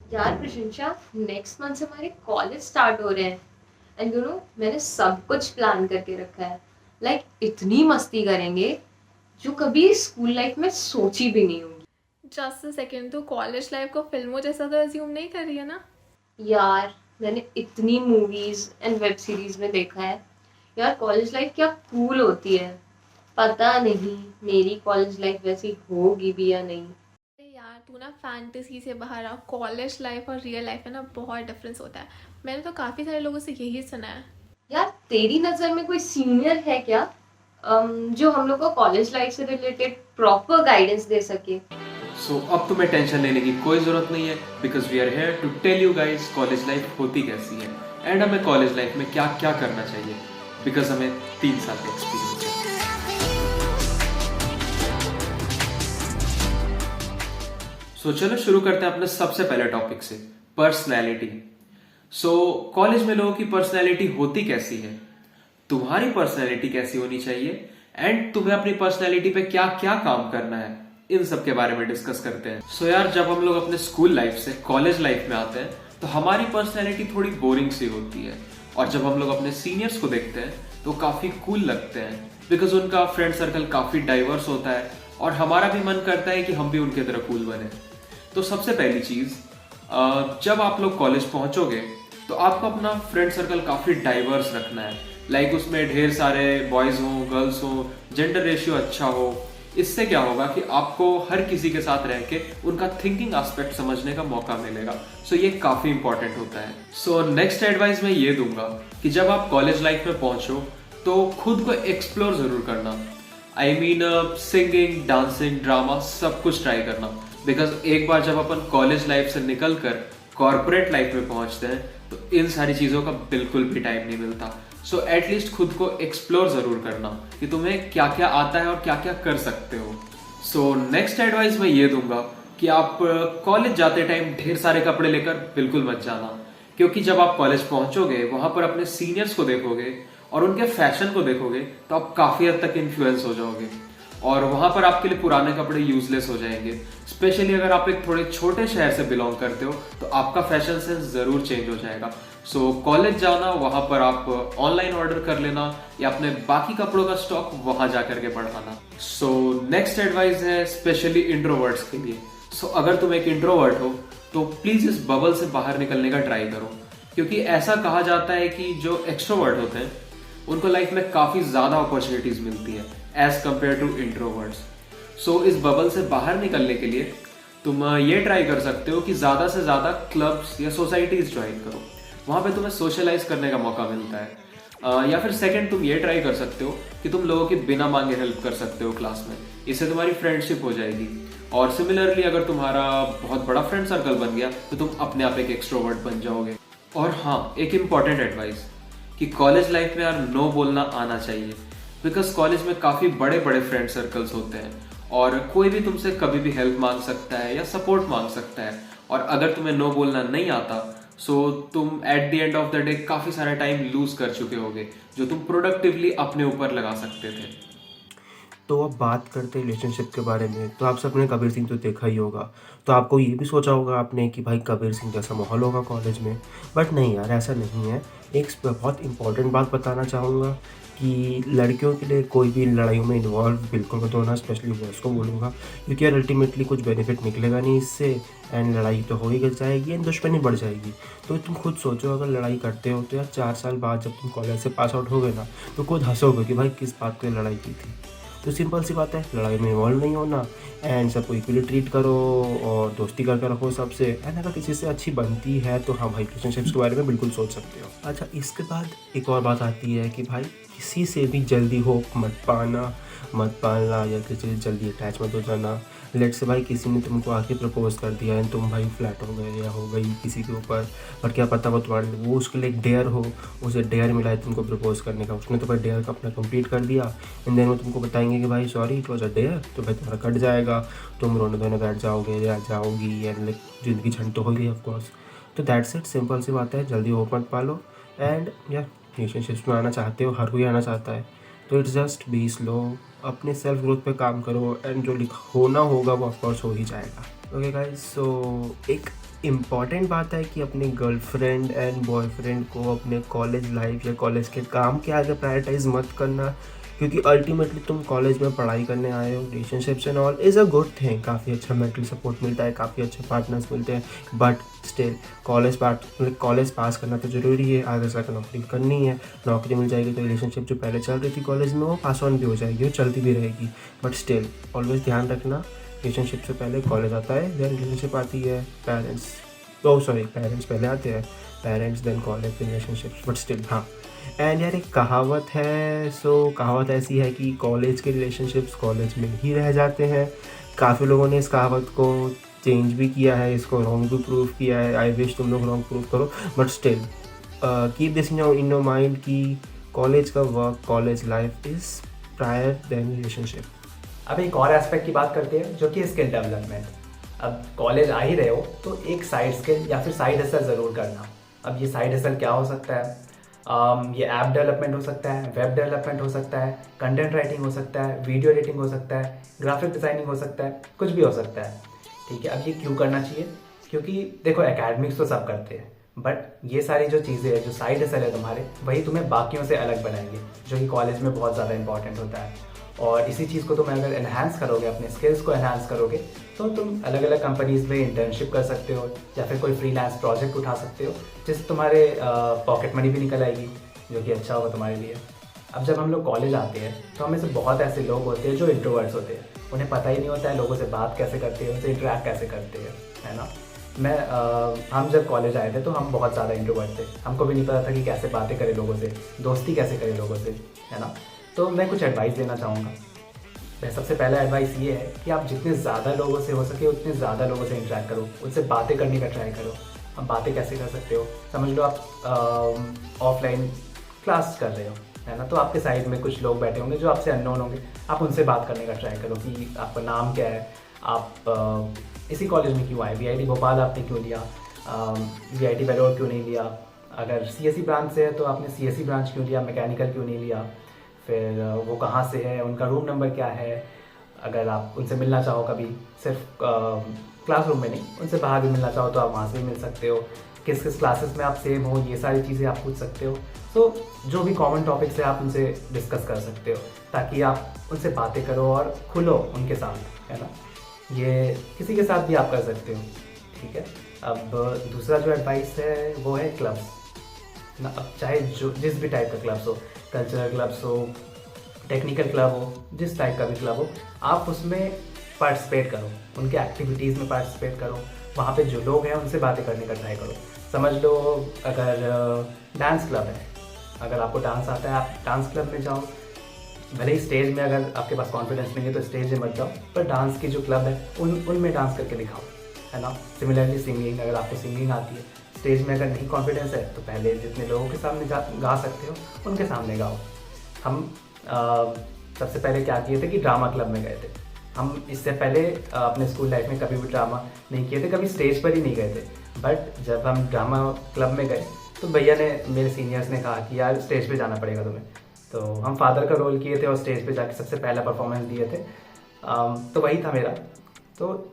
यार प्रशंसा, next month से हमारे कॉलेज स्टार्ट हो रहे हैं एंड मैंने सब कुछ प्लान करके रखा है। इतनी मस्ती करेंगे जो कभी स्कूल लाइफ में सोची भी नहीं होगी। जस्ट अ सेकेंड, तो कॉलेज लाइफ को फिल्मों जैसा तो एज्यूम नहीं कर रही है ना? यार, मैंने इतनी मूवीज एंड वेब सीरीज में देखा है। यार, कॉलेज लाइफ क्या कूल होती है। पता नहीं मेरी कॉलेज लाइफ वैसी होगी भी या नहीं। अरे यार, तू ना फैंटेसी से बाहर आ। कॉलेज लाइफ और रियल लाइफ में ना बहुत डिफरेंस होता है। मैंने तो काफ़ी सारे लोगों से यही सुना है। यार, तेरी नजर में कोई सीनियर है क्या जो हम लोग को कॉलेज लाइफ से रिलेटेड प्रॉपर गाइडेंस दे सके? अब तुम्हें टेंशन लेने की कोई ज़रूरत नहीं है, because we are here to tell you guys college life होती कैसी है एंड हमें कॉलेज लाइफ में क्या क्या करना चाहिए, बिकॉज हमें 3 साल का एक्सपीरियंस है। चलो शुरू करते हैं अपने सबसे पहले टॉपिक से, पर्सनैलिटी। कॉलेज में लोगों की पर्सनैलिटी होती कैसी है, तुम्हारी पर्सनैलिटी कैसी होनी चाहिए एंड तुम्हें अपनी पर्सनैलिटी पे क्या क्या काम करना है, इन सब के बारे में डिस्कस करते हैं। यार, जब हम लोग अपने स्कूल लाइफ से कॉलेज लाइफ में आते हैं तो हमारी पर्सनैलिटी थोड़ी बोरिंग सी होती है, और जब हम लोग अपने सीनियर्स को देखते हैं तो काफी कूल लगते हैं, बिकॉज उनका फ्रेंड सर्कल काफी डाइवर्स होता है और हमारा भी मन करता है कि हम भी उनके तरह कूल बने। तो सबसे पहली चीज, जब आप लोग कॉलेज पहुंचोगे तो आपको अपना फ्रेंड सर्कल काफी डाइवर्स रखना है। उसमें ढेर सारे बॉयज हो, गर्ल्स हो, जेंडर रेशियो अच्छा हो। इससे क्या होगा कि आपको हर किसी के साथ रह के उनका थिंकिंग एस्पेक्ट समझने का मौका मिलेगा। ये काफी इंपॉर्टेंट होता है। नेक्स्ट एडवाइस मैं ये दूंगा कि जब आप कॉलेज लाइफ में पहुंचो तो खुद को एक्सप्लोर जरूर करना। I mean singing, dancing, drama, सब कुछ ट्राई करना, बिकॉज एक बार जब अपन कॉलेज लाइफ से निकल कर कॉर्पोरेट लाइफ में पहुंचते हैं तो इन सारी चीजों का बिल्कुल भी टाइम नहीं मिलता। एटलीस्ट खुद को एक्सप्लोर जरूर करना कि तुम्हें क्या क्या आता है और क्या क्या कर सकते हो। नेक्स्ट एडवाइस मैं ये दूंगा कि आप कॉलेज जाते टाइम ढेर सारे कपड़े लेकर बिल्कुल मत जाना, क्योंकि जब आप कॉलेज पहुंचोगे वहां पर अपने सीनियर्स को देखोगे और उनके फैशन को देखोगे तो आप काफी हद तक इन्फ्लुएंस हो जाओगे और वहां पर आपके लिए पुराने कपड़े यूजलेस हो जाएंगे। स्पेशली अगर आप एक थोड़े छोटे शहर से बिलोंग करते हो तो आपका फैशन सेंस जरूर चेंज हो जाएगा। कॉलेज जाना, वहां पर आप ऑनलाइन ऑर्डर कर लेना या अपने बाकी कपड़ों का स्टॉक वहां जाकर के बढ़ाना। नेक्स्ट एडवाइस है स्पेशली इंट्रोवर्ट्स के लिए। अगर तुम एक इंट्रोवर्ट हो तो प्लीज इस बबल से बाहर निकलने का ट्राई करो, क्योंकि ऐसा कहा जाता है कि जो एक्सट्रोवर्ट होते हैं उनको लाइफ में काफी ज्यादा अपॉर्चुनिटीज मिलती है एज कम्पेयर टू इंट्रोवर्ट्स। इस बबल से बाहर निकलने के लिए तुम ये ट्राई कर सकते हो कि ज्यादा से ज्यादा क्लब्स या सोसाइटीज ज्वाइन करो, वहां पे तुम्हें सोशलाइज करने का मौका मिलता है। या फिर सेकंड, तुम ये ट्राई कर सकते हो कि तुम लोगों की बिना मांगे हेल्प कर सकते हो क्लास में, इससे तुम्हारी फ्रेंडशिप हो जाएगी। और सिमिलरली अगर तुम्हारा बहुत बड़ा फ्रेंड सर्कल बन गया तो तुम अपने आप एक एक्सट्रोवर्ट बन जाओगे। और हाँ, एक इम्पॉर्टेंट एडवाइस कि कॉलेज लाइफ में यार नो बोलना आना चाहिए, बिकॉज कॉलेज में काफ़ी बड़े बड़े फ्रेंड सर्कल्स होते हैं और कोई भी तुमसे कभी भी हेल्प मांग सकता है या सपोर्ट मांग सकता है। और अगर तुम्हें नो बोलना नहीं आता तुम at the end of the day काफ़ी सारा टाइम लूज कर चुके होगे जो तुम प्रोडक्टिवली अपने ऊपर लगा सकते थे। तो अब बात करते हैं रिलेशनशिप के बारे में। तो आप सबने कबीर सिंह तो देखा ही होगा, तो आपको ये भी सोचा होगा आपने कि भाई कबीर सिंह जैसा माहौल होगा कॉलेज में। बट नहीं यार, ऐसा नहीं है। एक बहुत इंपॉर्टेंट बात बताना चाहूँगा कि लड़कियों के लिए कोई भी लड़ाइयों में इन्वॉल्व बिल्कुल मत होना, स्पेशली बॉयज़ को बोलूँगा, क्योंकि यार अल्टीमेटली कुछ बेनिफिट निकलेगा नहीं इससे, एंड लड़ाई तो हो ही जाएगी एंड दुश्मनी बढ़ जाएगी। तो तुम खुद सोचो, अगर लड़ाई करते हो तो यार 4 साल बाद जब तुम कॉलेज से पास आउट हो गए ना, तो खुद हंसोगे कि भाई किस बात पे लड़ाई की थी। तो सिंपल सी बात है, लड़ाई में इन्वॉल्व नहीं होना एंड सबको इक्वली ट्रीट करो और दोस्ती करके रखो सबसे। एंड अगर किसी से अच्छी बनती है तो हाँ भाई, रिलेशनशिप्स के बारे में बिल्कुल सोच सकते हो। अच्छा, इसके बाद एक और बात आती है कि भाई किसी से भी जल्दी होप मत पालना या किसी से जल्दी अटैच मत हो जाना। लेट से भाई किसी ने तुमको आके प्रपोज कर दिया एंड तुम भाई फ्लैट हो गए या हो गई किसी के ऊपर, पर क्या पता वो तुम्हारे वो उसके लिए एक डेयर हो, उसे डेयर मिला है तुमको प्रपोज करने का, उसने तो भाई डेयर का अपना कंप्लीट कर दिया एंड देन वो तुमको बताएंगे कि भाई sorry it was a dare, तो भाई तुम्हारा कट जाएगा, तुम रोने धोने बैठ जाओगे या जाओगी एंड लाइक ज़िंदगी झंड तो हो गई ऑफकोर्स। तो दैट्स इट, सिंपल सी बात है, जल्दी होप मत पालो। एंड यार, रिलेशनशिप्स में आना चाहते हो, हर कोई आना चाहता है, तो इट्स जस्ट बी स्लो, अपने सेल्फ ग्रोथ पे काम करो एंड जो होना होगा वो ऑफकोर्स हो ही जाएगा। ओके गाइस, सो एक इम्पॉर्टेंट बात है कि अपनी गर्लफ्रेंड एंड बॉयफ्रेंड को अपने कॉलेज लाइफ या कॉलेज के काम के आगे प्रायोरिटाइज मत करना, क्योंकि अल्टीमेटली तुम कॉलेज में पढ़ाई करने आए हो। Relationships and all is a good thing, काफ़ी अच्छा मेंटल सपोर्ट मिलता है, काफ़ी अच्छे पार्टनर्स मिलते हैं, बट स्टिल कॉलेज पास करना तो ज़रूरी है। आगे जाकर नौकरी करनी है, नौकरी मिल जाएगी तो रिलेशनशिप जो पहले चल रही थी कॉलेज में वो पास ऑन भी हो जाएगी और चलती भी रहेगी। बट स्टिल ऑलवेज ध्यान रखना, रिलेशनशिप से पहले कॉलेज आता है, देन रिलेशनशिप आती है, पेरेंट्स पहले आते हैं, parents then college then relationships, but still हाँ। एंड यार एक कहावत है, कहावत ऐसी है कि कॉलेज के रिलेशनशिप्स कॉलेज में ही रह जाते हैं। काफ़ी लोगों ने इस कहावत को चेंज भी किया है, इसको रॉन्ग भी प्रूव किया है। आई विश तुम लोग रॉन्ग प्रूव करो, but still keep this in your mind कि कॉलेज का work, college life is prior then relationship. अब एक और एस्पेक्ट की बात करते हैं जो कि स्किल डेवलपमेंट। अब कॉलेज आ ही रहे हो तो एक साइड स्किल या फिर साइड हसल ज़रूर करना। अब ये साइड हसल क्या हो सकता है? ये ऐप डेवलपमेंट हो सकता है, वेब डेवलपमेंट हो सकता है, कंटेंट राइटिंग हो सकता है, वीडियो एडिटिंग हो सकता है, ग्राफिक डिज़ाइनिंग हो सकता है, कुछ भी हो सकता है। ठीक है, अब ये क्यों करना चाहिए? क्योंकि देखो एकेडमिक्स तो सब करते हैं, बट ये सारी जो चीज़ें हैं, जो साइड हसल है तुम्हारे, वही तुम्हें बाकियों से अलग बनाएंगे, जो कि कॉलेज में बहुत ज़्यादा इंपॉर्टेंट होता है। और इसी चीज़ को तुम अगर एनहांस करोगे, अपने स्किल्स को एनहांस करोगे, तो तुम अलग अलग कंपनीज़ में इंटर्नशिप कर सकते हो या फिर कोई फ्रीलांस प्रोजेक्ट उठा सकते हो, जिससे तुम्हारे पॉकेट मनी भी निकल आएगी, जो कि अच्छा होगा तुम्हारे लिए। अब जब हम लोग कॉलेज आते हैं तो हमें से बहुत ऐसे लोग होते हैं जो इंट्रोवर्ट्स होते हैं, उन्हें पता ही नहीं होता है लोगों से बात कैसे करते हैं, उनसे इंटरेक्ट कैसे करते हैं, है ना। हम जब कॉलेज आए थे तो हम बहुत ज़्यादा इंट्रोवर्ट थे, हमको भी नहीं पता था कि कैसे बातें करें लोगों से, दोस्ती कैसे करें लोगों से, है ना। तो मैं कुछ एडवाइस देना चाहूँगा। मैं सबसे पहला एडवाइस ये है कि आप जितने ज़्यादा लोगों से हो सके उतने ज़्यादा लोगों से इंटरेक्ट करो, उनसे बातें करने का ट्राई करो। अब बातें कैसे कर सकते हो? समझ लो आप ऑफलाइन क्लास कर रहे हो, है ना, तो आपके साइड में कुछ लोग बैठे होंगे जो आपसे अननोन होंगे, आप उनसे बात करने का ट्राई करो कि आपका नाम क्या है, आप इसी कॉलेज में क्यों आए, वीआईटी भोपाल आपने क्यों लिया, वीआईटी बेलोर क्यों नहीं लिया, अगर सीएससी ब्रांच से है तो आपने सीएससी ब्रांच क्यों लिया, मैकेनिकल क्यों नहीं लिया, फिर वो कहाँ से है, उनका रूम नंबर क्या है। अगर आप उनसे मिलना चाहो कभी, सिर्फ क्लासरूम में नहीं, उनसे बाहर भी मिलना चाहो तो आप वहाँ से भी मिल सकते हो। किस किस क्लासेस में आप सेम हो, ये सारी चीज़ें आप पूछ सकते हो। तो जो भी कॉमन टॉपिक्स है आप उनसे डिस्कस कर सकते हो, ताकि आप उनसे बातें करो और खुलो उनके साथ, है ना। ये किसी के साथ भी आप कर सकते हो, ठीक है। अब दूसरा जो एडवाइस है वो है क्लब्स ना। अब चाहे जो जिस भी टाइप का क्लब्स हो, कल्चरल क्लब्स हो, टेक्निकल क्लब हो, जिस टाइप का भी क्लब हो, आप उसमें पार्टिसिपेट करो, उनके एक्टिविटीज़ में पार्टिसिपेट करो, वहाँ पे जो लोग हैं उनसे बातें करने का ट्राई करो। समझ लो अगर डांस क्लब है, अगर आपको डांस आता है आप डांस क्लब में जाओ। भले ही स्टेज में अगर आपके पास कॉन्फिडेंस नहीं है तो स्टेज में मत जाओ, पर डांस की जो क्लब है उनमें डांस करके दिखाओ, है ना। सिमिलरली सिंगिंग, अगर आपको सिंगिंग आती है, स्टेज में अगर नहीं कॉन्फिडेंस है तो पहले जितने लोगों के सामने गा सकते हो उनके सामने गाओ। हम सबसे पहले क्या किए थे कि ड्रामा क्लब में गए थे। हम इससे पहले अपने स्कूल लाइफ में कभी भी ड्रामा नहीं किए थे, कभी स्टेज पर ही नहीं गए थे। बट जब हम ड्रामा क्लब में गए तो भैया ने, मेरे सीनियर्स ने कहा कि यार स्टेज पे जाना पड़ेगा तुम्हें। तो हम फादर का रोल किए थे और स्टेज पे जाके सबसे पहला परफॉर्मेंस दिए थे। तो वही था मेरा। तो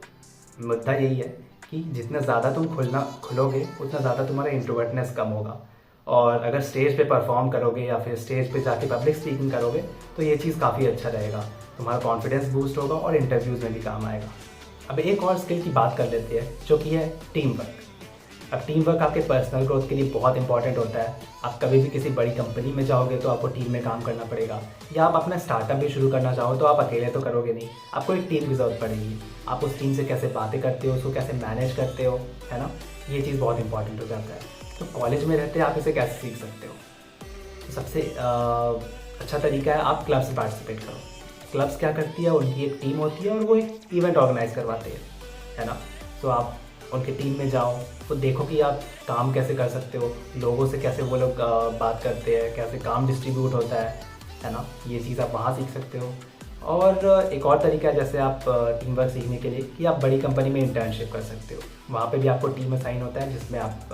मुद्दा यही है कि जितना ज़्यादा तुम खुलोगे उतना ज़्यादा तुम्हारा इंट्रोवर्टनेस कम होगा। और अगर स्टेज पे परफॉर्म करोगे या फिर स्टेज पे जाके पब्लिक स्पीकिंग करोगे तो ये चीज़ काफ़ी अच्छा रहेगा, तुम्हारा कॉन्फिडेंस बूस्ट होगा और इंटरव्यूज़ में भी काम आएगा। अब एक और स्किल की बात कर लेते हैं जो कि है टीम वर्क। अब टीम वर्क आपके पर्सनल ग्रोथ के लिए बहुत इंपॉर्टेंट होता है। आप कभी भी किसी बड़ी कंपनी में जाओगे तो आपको टीम में काम करना पड़ेगा, या आप अपना स्टार्टअप भी शुरू करना चाहो तो आप अकेले तो करोगे नहीं, आपको एक टीम की ज़रूरत पड़ेगी। आप उस टीम से कैसे बातें करते हो, उसको कैसे मैनेज करते हो, है ना, ये चीज़ बहुत इंपॉर्टेंट हो जाता है। तो कॉलेज में रहते आप इसे कैसे सीख सकते हो? तो सबसे अच्छा तरीका है आप क्लब्स में पार्टिसिपेट करो। क्लब्स क्या करती है, उनकी एक टीम होती है और वो एक इवेंट ऑर्गेनाइज करवाते हैं, है ना। तो आप उनके टीम में जाओ तो देखो कि आप काम कैसे कर सकते हो, लोगों से कैसे वो लोग बात करते हैं, कैसे काम डिस्ट्रीब्यूट होता है ना। ये चीज़ आप वहाँ सीख सकते हो। और एक और तरीका है जैसे आप टीम वर्क सीखने के लिए कि आप बड़ी कंपनी में इंटर्नशिप कर सकते हो। वहाँ पे भी आपको टीम असाइन होता है जिसमें आप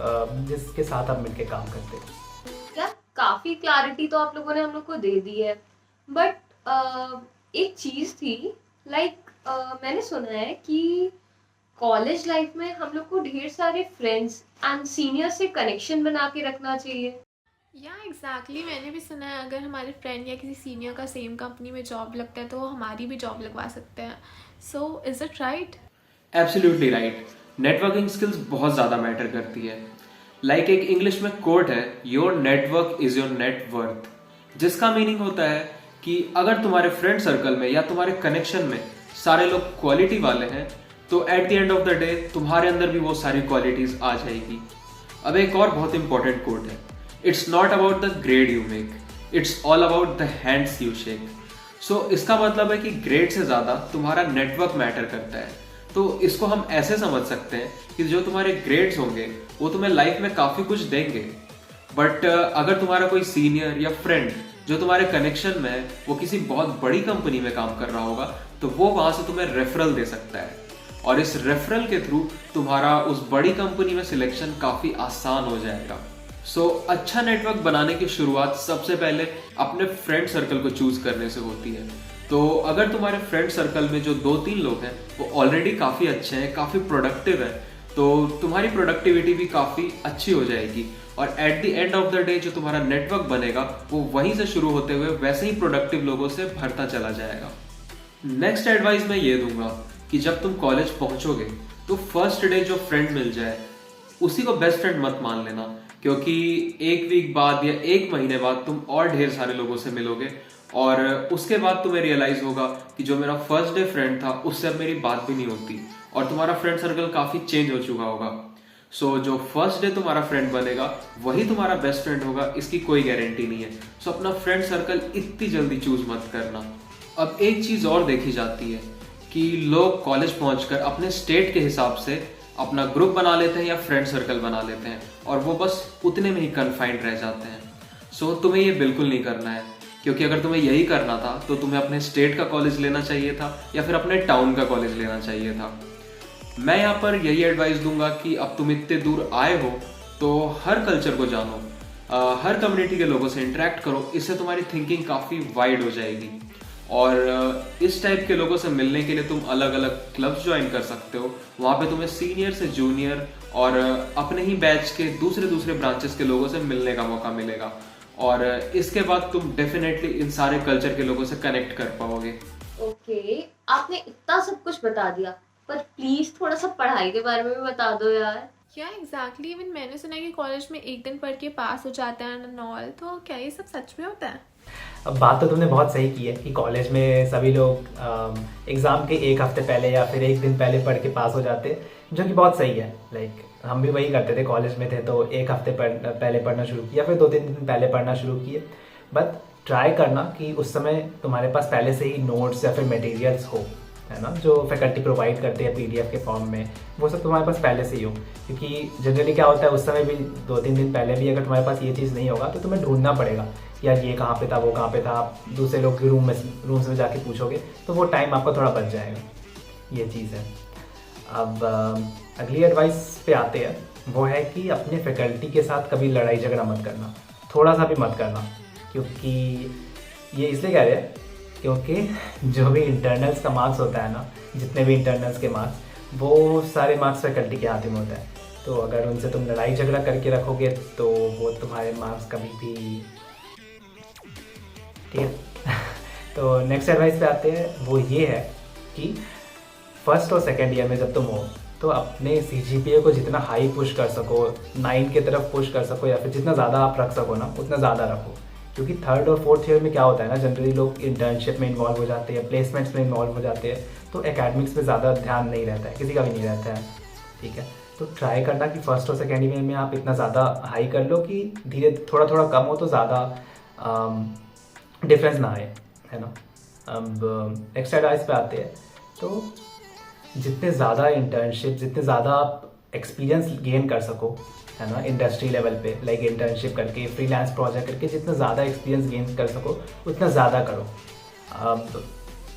जिसके साथ आप मिलकर काम करते हो। यार काफी क्लैरिटी तो आप लोगों ने हम लोग को दे दी है, बट एक चीज थी, लाइक मैंने सुना है कि कॉलेज लाइफ में हम लोग को ढेर सारे फ्रेंड्स एंड सीनियर से कनेक्शन बना के रखना चाहिए। या एग्जैक्टली मैंने भी सुना है अगर हमारे फ्रेंड या किसी सीनियर का सेम कंपनी में जॉब लगता है तो वो हमारी भी जॉब लगवा सकते हैं। So is it right? Absolutely right. Networking skills बहुत ज़्यादा मैटर करती है। लाइक एक इंग्लिश में कोट है, your network is your net worth, जिसका मीनिंग होता है कि अगर तुम्हारे फ्रेंड सर्कल में या तुम्हारे कनेक्शन में सारे लोग क्वालिटी वाले हैं तो at the end of the day तुम्हारे अंदर भी वो सारी क्वालिटीज आ जाएगी। अब एक और बहुत इंपॉर्टेंट कोट है, it's not about the grade you make, it's all about the hands you shake. So इसका मतलब है कि ग्रेड से ज्यादा तुम्हारा नेटवर्क मैटर करता है। तो इसको हम ऐसे समझ सकते हैं कि जो तुम्हारे ग्रेड्स होंगे वो तुम्हें लाइफ में काफी कुछ देंगे, बट अगर तुम्हारा कोई सीनियर या फ्रेंड जो तुम्हारे कनेक्शन में है वो किसी बहुत बड़ी कंपनी में काम कर रहा होगा तो वो वहां से तुम्हें रेफरल दे सकता है, और इस रेफरल के थ्रू तुम्हारा उस बड़ी कंपनी में सिलेक्शन काफी आसान हो जाएगा। सो अच्छा नेटवर्क बनाने की शुरुआत सबसे पहले अपने फ्रेंड सर्कल को चूज करने से होती है। तो अगर तुम्हारे फ्रेंड सर्कल में जो 2-3 लोग हैं वो ऑलरेडी काफी अच्छे हैं, काफी प्रोडक्टिव हैं, तो तुम्हारी प्रोडक्टिविटी भी काफी अच्छी हो जाएगी, और at the end of the day जो तुम्हारा नेटवर्क बनेगा वो वहीं से शुरू होते हुए वैसे ही प्रोडक्टिव लोगों से भरता चला जाएगा। नेक्स्ट एडवाइस मैं ये दूंगा कि जब तुम कॉलेज पहुंचोगे तो फर्स्ट डे जो फ्रेंड मिल जाए उसी को बेस्ट फ्रेंड मत मान लेना, क्योंकि एक वीक बाद या 1 महीने बाद तुम और ढेर सारे लोगों से मिलोगे और उसके बाद तुम्हें रियलाइज होगा कि जो मेरा फर्स्ट डे फ्रेंड था उससे अब मेरी बात भी नहीं होती, और तुम्हारा फ्रेंड सर्कल काफी चेंज हो चुका होगा। सो जो फर्स्ट डे तुम्हारा फ्रेंड बनेगा वही तुम्हारा बेस्ट फ्रेंड होगा, इसकी कोई गारंटी नहीं है। सो अपना फ्रेंड सर्कल इतनी जल्दी चूज मत करना। अब एक चीज और देखी जाती है कि लोग कॉलेज पहुंचकर अपने स्टेट के हिसाब से अपना ग्रुप बना लेते हैं या फ्रेंड सर्कल बना लेते हैं, और वो बस उतने में ही कन्फाइंड रह जाते हैं। सो तुम्हें ये बिल्कुल नहीं करना है, क्योंकि अगर तुम्हें यही करना था तो तुम्हें अपने स्टेट का कॉलेज लेना चाहिए था या फिर अपने टाउन का कॉलेज लेना चाहिए था। मैं यहाँ पर यही एडवाइस दूंगा कि अब तुम इतने दूर आए हो तो हर कल्चर को जानो, हर कम्युनिटी के लोगों से इंटरेक्ट करो, इससे तुम्हारी थिंकिंग काफ़ी वाइड हो जाएगी। और इस टाइप के लोगों से मिलने के लिए तुम अलग अलग क्लब्स ज्वाइन कर सकते हो, वहाँ पे तुम्हें सीनियर से जूनियर और अपने ही बैच के दूसरे ब्रांचेस के लोगों से मिलने का मौका मिलेगा, और इसके बाद तुम डेफिनेटली इन सारे कल्चर के लोगों से कनेक्ट कर पाओगे। ओके, आपने इतना सब कुछ बता दिया, पर प्लीज थोड़ा सा पढ़ाई के बारे में भी बता दो यार। या एग्जैक्टली इवन मैंने सुना है कि कॉलेज में एक दिन पढ़ के पास हो जाता है एंड ऑल, तो क्या ये सब सच में होता है? अब बात तो तुमने बहुत सही की है कि कॉलेज में सभी लोग एग्ज़ाम के 1 हफ्ते पहले या फिर 1 दिन पहले पढ़ के पास हो जाते हैं, जो कि बहुत सही है। लाइक हम भी वही करते थे, कॉलेज में थे तो 1 हफ्ते पहले पढ़ना शुरू किया, फिर 2-3 दिन पहले पढ़ना शुरू किए। बट ट्राई करना कि उस समय तुम्हारे पास पहले से ही नोट्स या फिर मटेरियल्स हो, है ना, जो फैकल्टी प्रोवाइड करते हैं PDF के फॉर्म में, वो सब तुम्हारे पास पहले से ही हो। क्योंकि जनरली क्या होता है, उस समय भी 2-3 दिन पहले भी अगर तुम्हारे पास ये चीज़ नहीं होगा तो तुम्हें ढूंढना पड़ेगा, यार ये कहाँ पे था, वो कहाँ पे था। आप दूसरे लोग के रूम्स में जाके पूछोगे तो वो टाइम आपका थोड़ा बच जाएगा, ये चीज़ है। अब अगली एडवाइस पे आते हैं, वो है कि अपने फैकल्टी के साथ कभी लड़ाई झगड़ा मत करना, थोड़ा सा भी मत करना। क्योंकि ये इसलिए कह रहे हैं क्योंकि जो भी इंटरनल्स का मार्क्स होता है ना, जितने भी इंटरनल्स के मार्क्स, वो सारे मार्क्स फैकल्टी के हाथ में होता है। तो अगर उनसे तुम लड़ाई झगड़ा करके रखोगे तो वो तुम्हारे मार्क्स कभी भी, ठीक है। तो नेक्स्ट एडवाइस पे आते हैं, वो ये है कि फर्स्ट और सेकेंड ईयर में जब तुम हो तो अपने CGPA को जितना हाई पुश कर सको, 9 की तरफ पुश कर सको, या फिर जितना ज़्यादा आप रख सको ना उतना ज़्यादा रखो। क्योंकि 3rd और 4th ईयर में क्या होता है ना, जनरली लोग इंटर्नशिप में इन्वॉल्व हो जाते हैं, प्लेसमेंट्स में इन्वॉल्व हो जाते हैं, तो एकेडमिक्स में ज़्यादा ध्यान नहीं रहता है, किसी का भी नहीं रहता है, ठीक है। तो ट्राई करना कि फर्स्ट और सेकेंड ईयर में आप इतना ज़्यादा हाई कर लो कि धीरे थोड़ा थोड़ा कम हो तो ज़्यादा डिफरेंस ना आए, है ना। अब नेक्स्ट एडवाइस पे आते हैं, तो जितने ज़्यादा इंटर्नशिप, जितने ज़्यादा आप एक्सपीरियंस गेन कर सको, है ना, इंडस्ट्री लेवल पे, लाइक इंटर्नशिप करके, फ्रीलांस प्रोजेक्ट करके, जितना ज़्यादा एक्सपीरियंस गेन कर सको उतना ज़्यादा करो। अब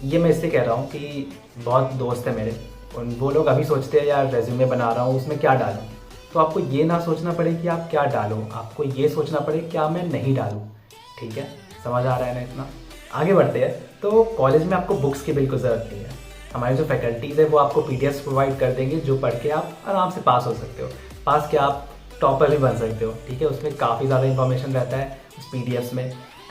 ये मैं इसलिए कह रहा हूँ कि बहुत दोस्त है मेरे, वो लोग अभी सोचते हैं यार रेज्यूमे बना रहा हूँ उसमें क्या डालूँ, तो आपको ये ना सोचना पड़े कि आप क्या डालो, आपको ये सोचना पड़े क्या मैं नहीं डालूँ, ठीक है। समझ आ रहा है ना इतना? आगे बढ़ते हैं। तो कॉलेज में आपको बुक्स की बिल्कुल ज़रूरत नहीं है, हमारे जो फैकल्टीज़ है वो आपको पीडीएफ्स प्रोवाइड कर देंगे जो पढ़ के आप आराम से पास हो सकते हो, पास क्या आप टॉपर भी बन सकते हो, ठीक है। उसमें काफ़ी ज़्यादा इन्फॉर्मेशन रहता है उस पीडीएफ्स में,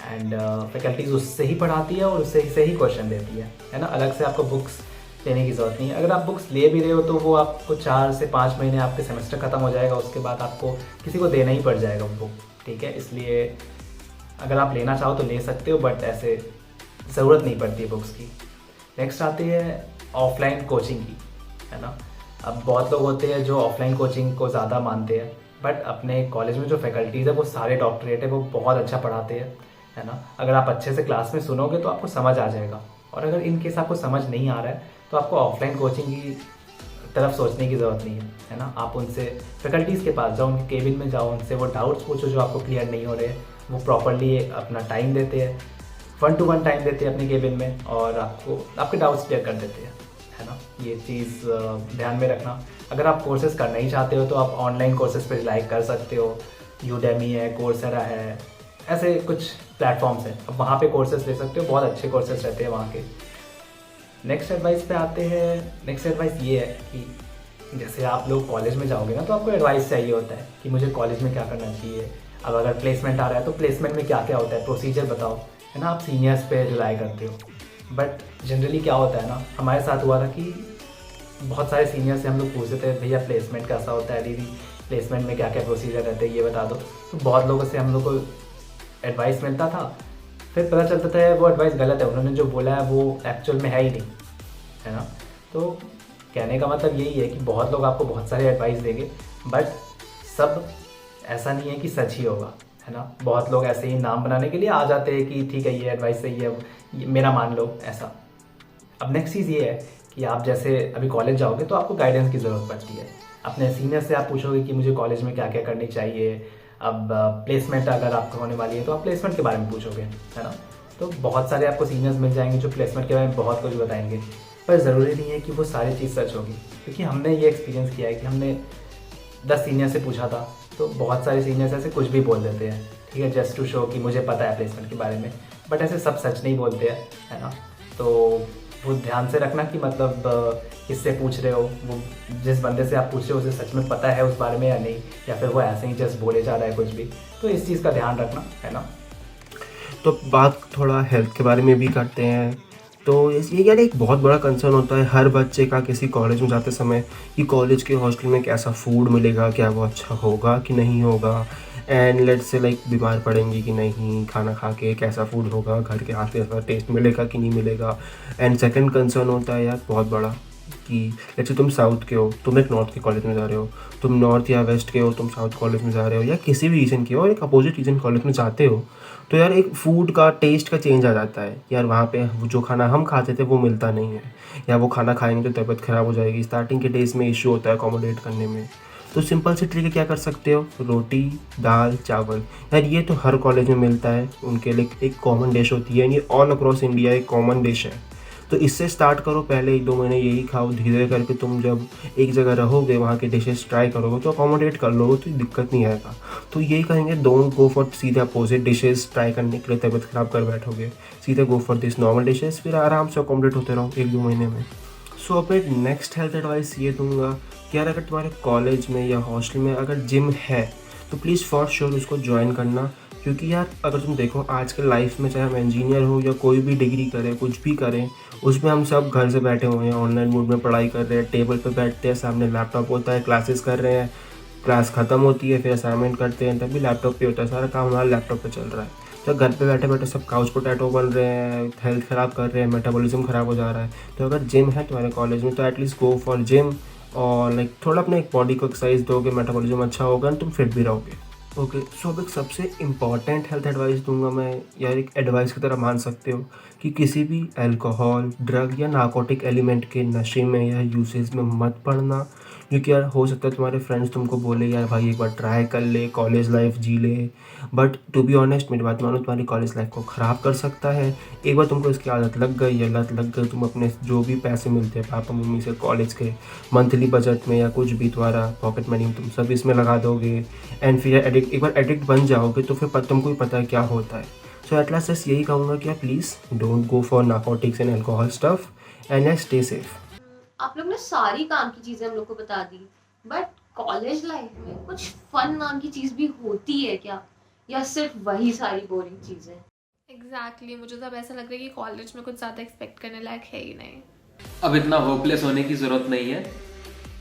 एंड फैकल्टीज़ उससे ही पढ़ाती है और उससे से ही क्वेश्चन देती है ना। अलग से आपको बुक्स लेने की ज़रूरत नहीं है। अगर आप बुक्स ले भी रहे हो तो वो आपको 4 से 5 महीने आपके सेमेस्टर ख़त्म हो जाएगा, उसके बाद आपको किसी को देना ही पड़ जाएगा वो बुक, ठीक है। इसलिए अगर आप लेना चाहो तो ले सकते हो, बट ऐसे ज़रूरत नहीं पड़ती है बुक्स की। नेक्स्ट आती है ऑफलाइन कोचिंग की, है ना। अब बहुत लोग होते हैं जो ऑफलाइन कोचिंग को ज़्यादा मानते हैं, बट अपने कॉलेज में जो फैकल्टीज़ है वो सारे डॉक्टरेट है, वो बहुत अच्छा पढ़ाते हैं, है ना। अगर आप अच्छे से क्लास में सुनोगे तो आपको समझ आ जाएगा, और अगर इन केस आपको समझ नहीं आ रहा है तो आपको ऑफलाइन कोचिंग की तरफ सोचने की ज़रूरत नहीं है ना। आप उनसे फैकल्टीज़ के पास जाओ, उनके केबिन में जाओ, उनसे वो डाउट्स पूछो जो आपको क्लियर नहीं हो रहे। वो प्रॉपरली अपना टाइम देते हैं, 1-to-1 टाइम देते हैं अपने केबिन में, और आपको आपके डाउट्स क्लियर कर देते हैं, है ना। ये चीज़ ध्यान में रखना। अगर आप कोर्सेज करना ही चाहते हो तो आप ऑनलाइन कोर्सेज पर रिलाई कर सकते हो। यूडेमी है, कोर्सेरा है, ऐसे कुछ प्लेटफॉर्म्स हैं, अब वहाँ पे कोर्सेज ले सकते हो, बहुत अच्छे कोर्सेज रहते हैं वहाँ के। नेक्स्ट एडवाइस पे आते हैं। नेक्स्ट एडवाइस ये है कि जैसे आप लोग कॉलेज में जाओगे ना तो आपको एडवाइस चाहिए होता है कि मुझे कॉलेज में क्या करना चाहिए। अब अगर प्लेसमेंट आ रहा है तो प्लेसमेंट में क्या क्या होता है, प्रोसीजर बताओ, है ना। आप सीनियर्स पे रिलाई करते हो, बट जनरली क्या होता है ना, हमारे साथ हुआ था कि बहुत सारे सीनियर से हम लोग पूछते थे भैया प्लेसमेंट कैसा होता है, दीदी प्लेसमेंट में क्या क्या प्रोसीजर रहते हैं ये बता दो। तो बहुत लोगों से हम लोग को एडवाइस मिलता था, फिर पता चलता था वो एडवाइस गलत है, उन्होंने जो बोला है वो एक्चुअल में है ही नहीं, है ना। तो कहने का मतलब यही है कि बहुत लोग आपको बहुत सारे एडवाइस देंगे, बट सब ऐसा नहीं है कि सच ही होगा, है ना। बहुत लोग ऐसे ही नाम बनाने के लिए आ जाते हैं कि ठीक है ये एडवाइस सही है, मेरा मान लो, ऐसा। अब नेक्स्ट चीज़ ये है कि आप जैसे अभी कॉलेज जाओगे तो आपको गाइडेंस की ज़रूरत पड़ती है। अपने सीनियर से आप पूछोगे कि मुझे कॉलेज में क्या क्या करनी चाहिए। अब प्लेसमेंट अगर आपको होने वाली है तो आप प्लेसमेंट के बारे में पूछोगे, है ना। तो बहुत सारे आपको सीनियर्स मिल जाएंगे जो प्लेसमेंट के बारे में बहुत कुछ बताएंगे, पर ज़रूरी नहीं है कि वो सारी चीज़ सच होगी, क्योंकि हमने ये एक्सपीरियंस किया है कि हमने 10 सीनियर से पूछा था तो बहुत सारे सीनियर्स ऐसे कुछ भी बोल देते हैं, ठीक है, जस्ट टू शो कि मुझे पता है प्लेसमेंट के बारे में, बट ऐसे सब सच नहीं बोलते हैं, है ना। तो वो ध्यान से रखना कि मतलब किससे पूछ रहे हो, वो जिस बंदे से आप पूछ रहे हो उसे सच में पता है उस बारे में या नहीं, या फिर वो ऐसे ही जस्ट बोले जा रहा है कुछ भी। तो इस चीज़ का ध्यान रखना, है ना। तो बात थोड़ा हेल्थ के बारे में भी करते हैं। तो ये यार एक बहुत बड़ा कंसर्न होता है हर बच्चे का किसी कॉलेज में जाते समय कि कॉलेज के हॉस्टल में कैसा फूड मिलेगा, क्या वो अच्छा होगा कि नहीं होगा, एंड लेट्स से लाइक बीमार पड़ेंगे कि नहीं खाना खा के, कैसा फूड होगा, घर के हाथ के जैसा टेस्ट मिलेगा कि नहीं मिलेगा। एंड सेकंड कंसर्न होता है यार बहुत बड़ा कि लेट्स से तुम साउथ के हो, तुम एक नॉर्थ के कॉलेज में जा रहे हो, तुम नॉर्थ या वेस्ट के हो, तुम साउथ कॉलेज में जा रहे हो, या किसी भी रीजन के हो और एक अपोजिट रीजन कॉलेज में जाते हो, तो यार एक फूड का टेस्ट का चेंज आ जाता है। यार वहाँ पे वो जो खाना हम खाते थे वो मिलता नहीं है, या वो खाना खाएंगे तो तबीयत ख़राब हो जाएगी। स्टार्टिंग के डेज में इशू होता है अकोमोडेट करने में। तो सिंपल सी ट्रिक क्या कर सकते हो, रोटी दाल चावल, यार ये तो हर कॉलेज में मिलता है, उनके लिए एक कॉमन डिश होती है, ये ऑल अक्रॉस इंडिया एक कॉमन डिश है। तो इससे स्टार्ट करो, पहले 1-2 महीने यही खाओ, धीरे करके तुम जब एक जगह रहोगे वहाँ के डिशेस ट्राई करोगे तो अकोमोडेट कर लोगे तो दिक्कत नहीं आएगा। तो यही कहेंगे, डोंट गो फॉर सीधे अपोजिट डिशेस ट्राई करने के लिए तबीयत ख़राब कर बैठोगे, सीधे go for this normal dishes, फिर आराम से अकोमोडेट होते रहो 1-2 महीने में। सो अपने नेक्स्ट हेल्थ एडवाइस ये दूंगा कि यार अगर तुम्हारे कॉलेज में या हॉस्टल में अगर जिम है तो प्लीज़ फॉर श्योर उसको ज्वाइन करना, क्योंकि यार अगर तुम देखो आजकल लाइफ में चाहे हम इंजीनियर हो या कोई भी डिग्री करें, कुछ भी करें, उसमें हम सब घर से बैठे हुए हैं, ऑनलाइन मोड में पढ़ाई कर रहे हैं, टेबल पे बैठते हैं, सामने लैपटॉप होता है, क्लासेस कर रहे हैं, क्लास ख़त्म होती है, फिर असाइनमेंट करते हैं, तभी लैपटॉप पे होता है, सारा काम हमारा लैपटॉप पे चल रहा है। तो घर पे बैठे बैठे सब काउच पोटैटो बन रहे हैं, हेल्थ ख़राब कर रहे हैं, मेटाबॉलिज्म ख़राब हो जा रहा है। तो अगर जिम है तुम्हारे कॉलेज में तो एटलीस्ट गो फॉर जिम, और लाइक थोड़ा अपने एक बॉडी को एक्सरसाइज दोगे, मेटाबॉलिज्म अच्छा होगा और तुम फिट भी रहोगे। ओके, सो अब एक सबसे इम्पॉर्टेंट हेल्थ एडवाइस दूंगा मैं, यार एक एडवाइस की तरह मान सकते हो कि किसी भी अल्कोहल, ड्रग या नार्कोटिक एलिमेंट के नशे में या यूसेज में मत पड़ना, क्योंकि यार हो सकता है तुम्हारे फ्रेंड्स तुमको बोले यार भाई एक बार ट्राई कर ले, कॉलेज लाइफ जी ले, बट टू बी ऑनेस्ट मेरी बात मानो तुम्हारी कॉलेज लाइफ को ख़राब कर सकता है। एक बार तुमको इसकी आदत लग गई या लत लग गई, तुम अपने जो भी पैसे मिलते हैं पापा मम्मी से कॉलेज के मंथली बजट में या कुछ भी तुम्हारा पॉकेट मनी में, तुम सब इसमें लगा दोगे, एंड फिर एक बार एडिक्ट बन जाओगे तो फिर तुमको ही पता है क्या होता है। सो एट लास्ट यही कहूँगा कि यार please don't go for narcotics and alcohol stuff, and stay safe. आप लोग ने सारी काम की चीजें हम लोग को बता दी, बट कॉलेज लाइफ में कुछ फन नाम की चीज भी होती है क्या, या सिर्फ वही सारी बोरिंग चीजें? एग्जैक्टली मुझे तो अब ऐसा लग रहा है कि कॉलेज में कुछ ज़्यादा एक्सपेक्ट करने लायक है ही नहीं। अब इतना होपलेस होने की जरूरत नहीं है।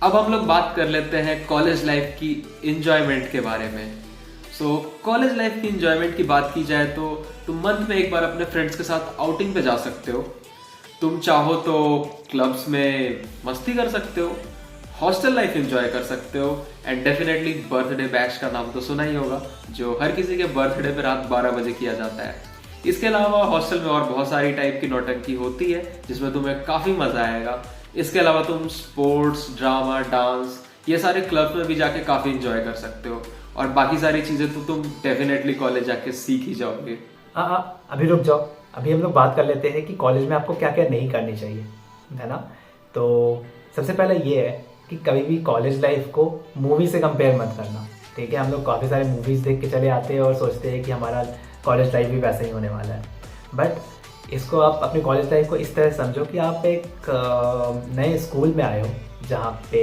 अब हम लोग बात कर लेते हैं कॉलेज लाइफ की इंजॉयमेंट के बारे में। सो कॉलेज लाइफ की इंजॉयमेंट की बात की जाए तो तुम मंथ में एक बार अपने फ्रेंड्स के साथ आउटिंग पे जा सकते हो। तुम चाहो तो क्लब्स में मस्ती कर सकते हो, हॉस्टल लाइफ एंजॉय कर सकते हो, एंड डेफिनेटली बर्थडे बैश का नाम तो सुना ही होगा, जो हर किसी के बर्थडे पे रात 12 बजे किया जाता है। इसके अलावा हॉस्टल में और बहुत सारी टाइप की नौटंकी होती है जिसमें तुम्हें काफ़ी मज़ा आएगा। इसके अलावा तुम स्पोर्ट्स, ड्रामा, डांस, ये सारे क्लब में भी जाके काफ़ी इंजॉय कर सकते हो, और बाकी सारी चीज़ें तो तुम डेफिनेटली कॉलेज जाके सीख ही जाओगे। अभी रुक जाओ, अभी हम लोग बात कर लेते हैं कि कॉलेज में आपको क्या क्या नहीं करनी चाहिए, है ना। तो सबसे पहले ये है कि कभी भी कॉलेज लाइफ को मूवी से कंपेयर मत करना, ठीक है। हम लोग काफ़ी सारे मूवीज़ देख के चले आते हैं और सोचते हैं कि हमारा कॉलेज लाइफ भी वैसे ही होने वाला है, बट इसको आप अपनी कॉलेज लाइफ को इस तरह समझो कि आप एक नए स्कूल में आए हो जहाँ पे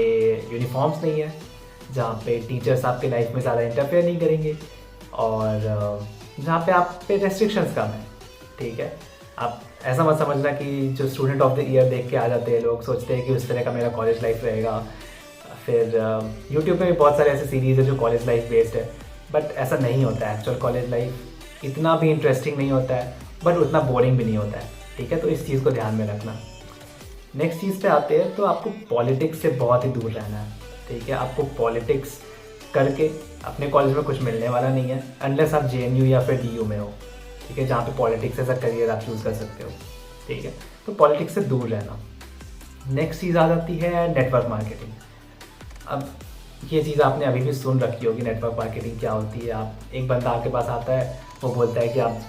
यूनिफॉर्म्स नहीं है, जहाँ पे टीचर्स आपके लाइफ में ज़्यादा इंटरफेयर नहीं करेंगे, और जहाँ पे आप पे रेस्ट्रिक्शंस कम है, ठीक है। आप ऐसा मत समझना कि जो स्टूडेंट ऑफ द ईयर देख के आ जाते हैं लोग, सोचते हैं कि उस तरह का मेरा कॉलेज लाइफ रहेगा। फिर यूट्यूब में भी बहुत सारे ऐसे सीरीज़ है जो कॉलेज लाइफ बेस्ड है, बट ऐसा नहीं होता है। एक्चुअल कॉलेज लाइफ इतना भी इंटरेस्टिंग नहीं होता है, बट उतना बोरिंग भी नहीं होता है, ठीक है। तो इस चीज़ को ध्यान में रखना। नेक्स्ट चीज़ पे आते हैं, तो आपको पॉलिटिक्स से बहुत ही दूर रहना है, ठीक है। आपको पॉलिटिक्स करके अपने कॉलेज में कुछ मिलने वाला नहीं है, अनलेस आप JNU या फिर DU में हो, ठीक है, जहाँ पे पॉलिटिक्स एज अ करियर आप चूज़ कर सकते हो, ठीक है। तो पॉलिटिक्स से दूर रहना। नेक्स्ट चीज़ आ जाती है नेटवर्क मार्केटिंग। अब ये चीज़ आपने अभी भी सुन रखी होगी, नेटवर्क मार्केटिंग क्या होती है। आप एक बंदा आपके पास आता है, वो बोलता है कि आप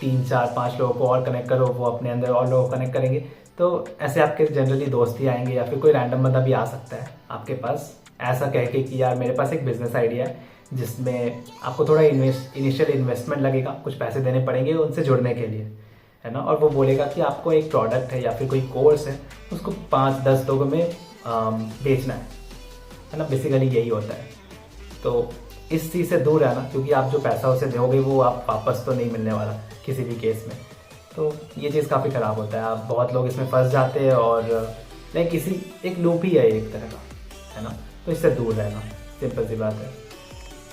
3, 4, 5 लोगों को और कनेक्ट करो, वो अपने अंदर और लोगों को कनेक्ट करेंगे, तो ऐसे आपके जनरली दोस्त ही आएंगे, या फिर कोई रैंडम बंदा भी आ सकता है आपके पास ऐसा कह के कि यार मेरे पास एक बिज़नेस आइडिया है जिसमें आपको थोड़ा इनिशियल इन्वेस्टमेंट लगेगा, कुछ पैसे देने पड़ेंगे उनसे जुड़ने के लिए, है ना। और वो बोलेगा कि आपको एक प्रोडक्ट है या फिर कोई कोर्स है, उसको 5-10 लोगों में बेचना है ना। बेसिकली यही होता है। तो इस चीज़ से दूर रहना, क्योंकि आप जो पैसा उसे दोगे वो आप वापस तो नहीं मिलने वाला किसी भी केस में। तो ये चीज़ काफ़ी ख़राब होता है। आप बहुत लोग इसमें फंस जाते हैं और लाइक किसी एक लूप ही है एक तरह का, है ना। तो इससे दूर रहना, सिंपल सी बात है।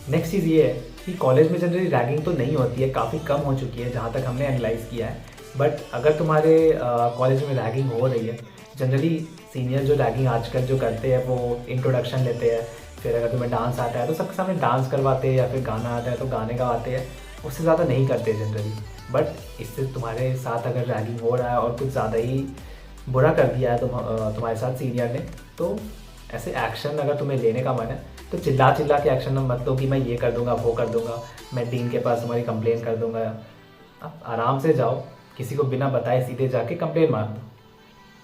नेक्स्ट चीज़ ये है कि कॉलेज में जनरली रैगिंग तो नहीं होती है, काफ़ी कम हो चुकी है जहाँ तक हमने एनालाइज़ किया है। बट अगर तुम्हारे कॉलेज में रैगिंग हो रही है, जनरली सीनियर जो रैगिंग आजकल जो करते हैं वो इंट्रोडक्शन लेते हैं, फिर अगर तुम्हें डांस आता है तो सबके सामने डांस करवाते हैं, या फिर गाना आता है तो गाने गवाते हैं, उससे ज़्यादा नहीं करते जनरली। बट इससे तुम्हारे साथ अगर रैगिंग हो रहा है और कुछ ज़्यादा ही बुरा कर दिया है तुम्हारे साथ सीनियर ने, तो ऐसे एक्शन अगर तुम्हें लेने का मन है तो चिल्ला के एक्शन मत लो कि मैं ये कर दूंगा, वो कर दूंगा, मैं डीन के पास तुम्हारी कंप्लेन कर दूंगा। आप आराम से जाओ, किसी को बिना बताए सीधे जाके कंप्लेन मार दो,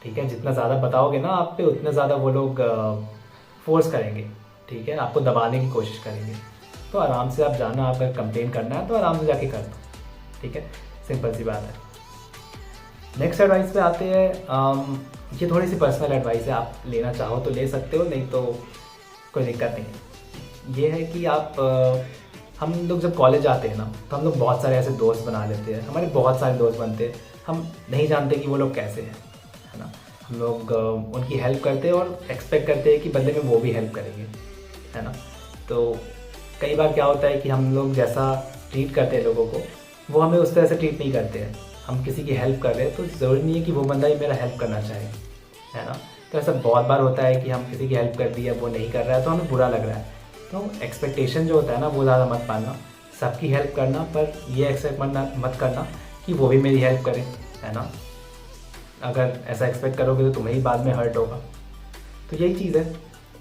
ठीक है। जितना ज़्यादा बताओगे ना आप पे, उतना ज़्यादा वो लोग फोर्स करेंगे, ठीक है, आपको दबाने की कोशिश करेंगे। तो आराम से आप जाना, आप अगर कंप्लेन करना है तो आराम से जाके कर दो, ठीक है, सिंपल सी बात है। नेक्स्ट एडवाइस पे आते हैं। ये थोड़ी सी पर्सनल एडवाइस है, आप लेना चाहो तो ले सकते हो, नहीं तो कोई दिक्कत नहीं है। ये है कि हम लोग जब कॉलेज आते हैं ना, तो हम लोग बहुत सारे ऐसे दोस्त बना लेते हैं, हमारे बहुत सारे दोस्त बनते हैं, हम नहीं जानते कि वो लोग कैसे हैं, है ना। हम लोग उनकी हेल्प करते हैं और एक्सपेक्ट करते हैं कि बदले में वो भी हेल्प करेंगे, है ना। तो कई बार क्या होता है कि हम लोग जैसा ट्रीट करते हैं लोगों को, वो हमें उस तरह से ट्रीट नहीं करते हैं। हम किसी की हेल्प कर रहे हैं तो ज़रूरी नहीं है कि वो बंदा ही मेरा हेल्प करना चाहे, है ना। तो ऐसा बहुत बार होता है कि हम किसी की हेल्प कर दी है, वो नहीं कर रहा है तो हमें बुरा लग रहा है। तो एक्सपेक्टेशन जो होता है ना, वो ज़्यादा मत पाना, सबकी हेल्प करना, पर ये एक्सपेक्ट मत करना कि वो भी मेरी हेल्प करे, है ना। अगर ऐसा एक्सपेक्ट करोगे तो तुम्हें ही बाद में हर्ट होगा। तो यही चीज़ है,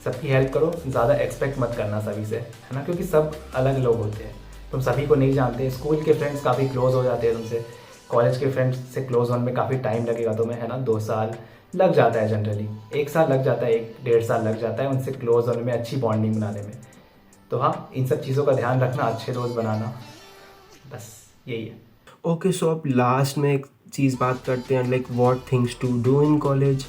सबकी हेल्प करो, ज़्यादा एक्सपेक्ट मत करना सभी से, है ना, क्योंकि सब अलग लोग होते हैं, तुम सभी को नहीं जानते। स्कूल के फ्रेंड्स काफ़ी क्लोज हो जाते हैं तुमसे, कॉलेज के फ्रेंड्स से क्लोज होने में काफ़ी टाइम लगेगा तुम्हें, है ना। 2 साल लग जाता है जनरली, 1 साल लग जाता है, 1-1.5 साल लग जाता है उनसे क्लोज होने में, अच्छी बॉन्डिंग बनाने में। तो हाँ, इन सब चीज़ों का ध्यान रखना, अच्छे दोस्त बनाना, बस यही है। ओके, सो अब लास्ट में एक चीज़ बात करते हैं like what things to do in college,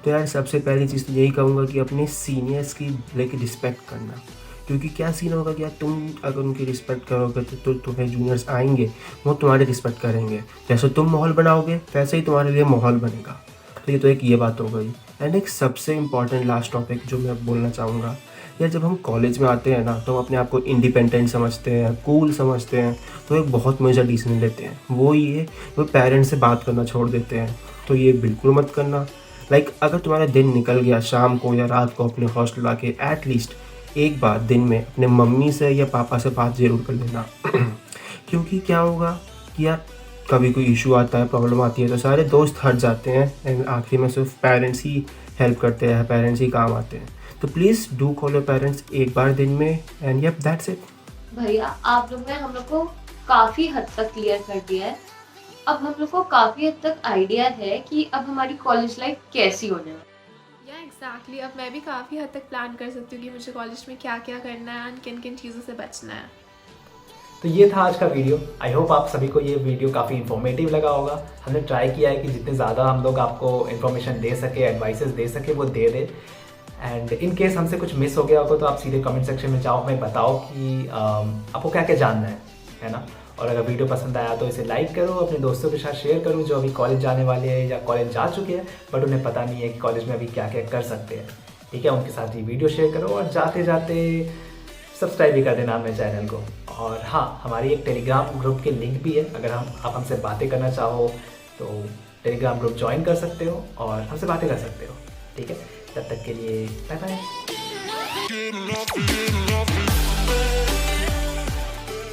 तो यार सबसे पहली चीज़ तो यही कहूँगा कि अपने सीनियर्स की लाइक रिस्पेक्ट करना। क्योंकि क्या सीन होगा कि यार तुम अगर उनकी रिस्पेक्ट करोगे तो तुम्हें जूनियर्स आएंगे, वो तुम्हारी रिस्पेक्ट करेंगे। जैसे तुम माहौल बनाओगे वैसे ही तुम्हारे लिए माहौल बनेगा। तो ये तो एक ये बात हो गई। एंड एक सबसे इम्पॉर्टेंट लास्ट टॉपिक जो मैं बोलना चाहूँगा, यार जब हम कॉलेज में आते हैं ना तो हम अपने आप को इंडिपेंडेंट समझते हैं, कूल समझते हैं, तो एक बहुत मेजर डिसीजन लेते हैं। वो पेरेंट्स से बात करना छोड़ देते हैं। तो ये बिल्कुल मत करना। लाइक अगर तुम्हारा दिन निकल गया शाम को या रात को अपने हॉस्टल आके एटलीस्ट एक बार दिन में अपने मम्मी से या पापा से बात ज़रूर कर लेना। क्योंकि क्या होगा कि यार कभी कोई इशू आता है, प्रॉब्लम आती है तो सारे दोस्त हट जाते हैं एंड आखिरी में सिर्फ पेरेंट्स ही हेल्प करते हैं, पेरेंट्स ही काम आते हैं। तो please do call your parents एक बार दिन में एंड यप दैट्स इट। भैया आप लोग ने हम लोग को काफी हद तक क्लियर कर दिया है। अब हम लोग को काफी हद तक आइडिया है कि अब हमारी कॉलेज लाइफ कैसी होने वाली। या एग्जैक्टली अब मैं भी काफ़ी हद तक प्लान कर सकती हूँ कि मुझे कॉलेज में क्या क्या करना है एंड किन किन चीज़ों से बचना है। तो ये था आज का वीडियो। आई होप आप सभी को ये वीडियो काफ़ी इन्फॉर्मेटिव लगा होगा। हमने ट्राई किया है कि जितने ज़्यादा हम लोग आपको इन्फॉर्मेशन दे सके, एडवाइसेस दे सके, वो दे दे। एंड इन केस हमसे कुछ मिस हो गया होगा तो आप सीधे कमेंट सेक्शन में जाओ, हमें बताओ कि आपको क्या क्या जानना है ना। और अगर वीडियो पसंद आया तो इसे लाइक करो, अपने दोस्तों के साथ शेयर करो जो अभी कॉलेज जाने वाले हैं या कॉलेज जा चुके हैं बट उन्हें पता नहीं है कि कॉलेज में अभी क्या क्या कर सकते हैं। ठीक है, उनके साथ ये वीडियो शेयर करो और जाते जाते सब्सक्राइब भी कर देना हमें चैनल को। और हाँ, हमारी एक टेलीग्राम ग्रुप की लिंक भी है, अगर आप हमसे बातें करना चाहो तो टेलीग्राम ग्रुप ज्वाइन कर सकते हो और हमसे बातें कर सकते हो। ठीक है, तब तक के लिए बाय बाय।